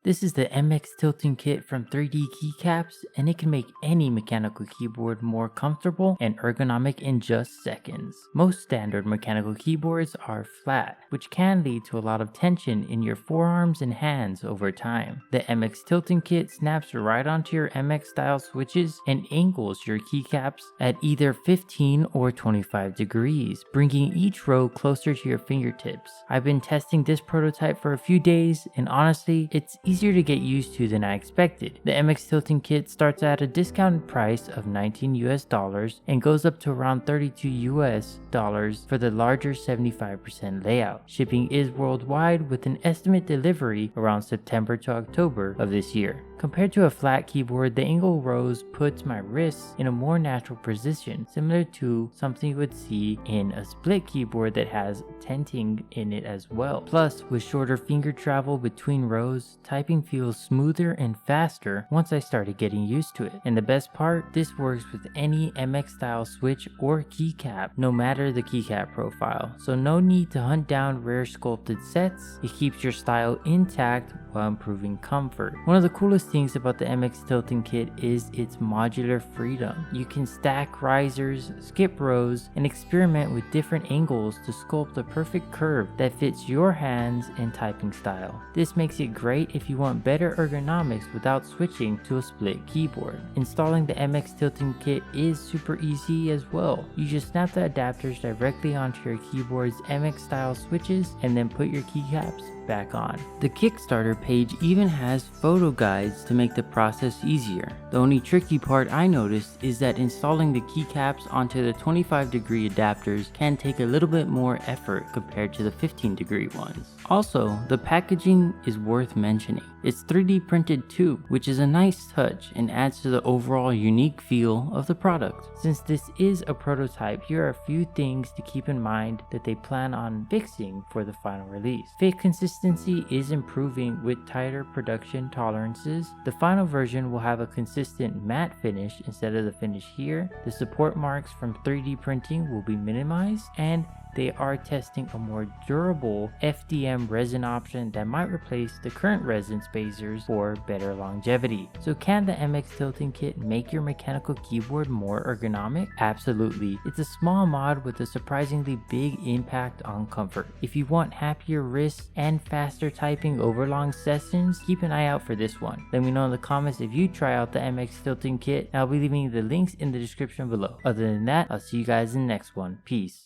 This is the MX Tilting Kit from 3D Keycaps, and it can make any mechanical keyboard more comfortable and ergonomic in just seconds. Most standard mechanical keyboards are flat, which can lead to a lot of tension in your forearms and hands over time. The MX Tilting Kit snaps right onto your MX style switches and angles your keycaps at either 15 or 25 degrees, bringing each row closer to your fingertips. I've been testing this prototype for a few days, and honestly, it's easier to get used to than I expected. The MX Tilting Kit starts at a discounted price of $19 and goes up to around $32 for the larger 75% layout. Shipping is worldwide with an estimate delivery around September to October of this year. Compared to a flat keyboard, the angle rose puts my wrists in a more natural position, similar to something you would see in a split keyboard that has tenting in it as well. Plus, with shorter finger travel between rows, typing feels smoother and faster once I started getting used to it. And the best part, this works with any MX style switch or keycap, no matter the keycap profile. So no need to hunt down rare sculpted sets. It keeps your style intact while improving comfort. One of the coolest things about the MX Tilting Kit is its modular freedom. You can stack risers, skip rows, and experiment with different angles to sculpt a perfect curve that fits your hands and typing style. This makes it great if you want better ergonomics without switching to a split keyboard. Installing the MX Tilting Kit is super easy as well. You just snap the adapters directly onto your keyboard's MX style switches and then put your keycaps back on. The Kickstarter page even has photo guides to make the process easier. The only tricky part I noticed is that installing the keycaps onto the 25-degree adapters can take a little bit more effort compared to the 15-degree ones. Also, the packaging is worth mentioning. It's 3D printed too, which is a nice touch and adds to the overall unique feel of the product. Since this is a prototype, here are a few things to keep in mind that they plan on fixing for the final release. Fit consistency is improving with tighter production tolerances. The final version will have a consistent matte finish instead of the finish here. The support marks from 3D printing will be minimized, and they are testing a more durable FDM resin option that might replace the current resin spacers for better longevity. So can the MX Tilting Kit make your mechanical keyboard more ergonomic? Absolutely. It's a small mod with a surprisingly big impact on comfort. If you want happier wrists and faster typing over long sessions, keep an eye out for this one. Let me know in the comments if you try out the MX Tilting Kit, and I'll be leaving the links in the description below. Other than that, I'll see you guys in the next one. Peace.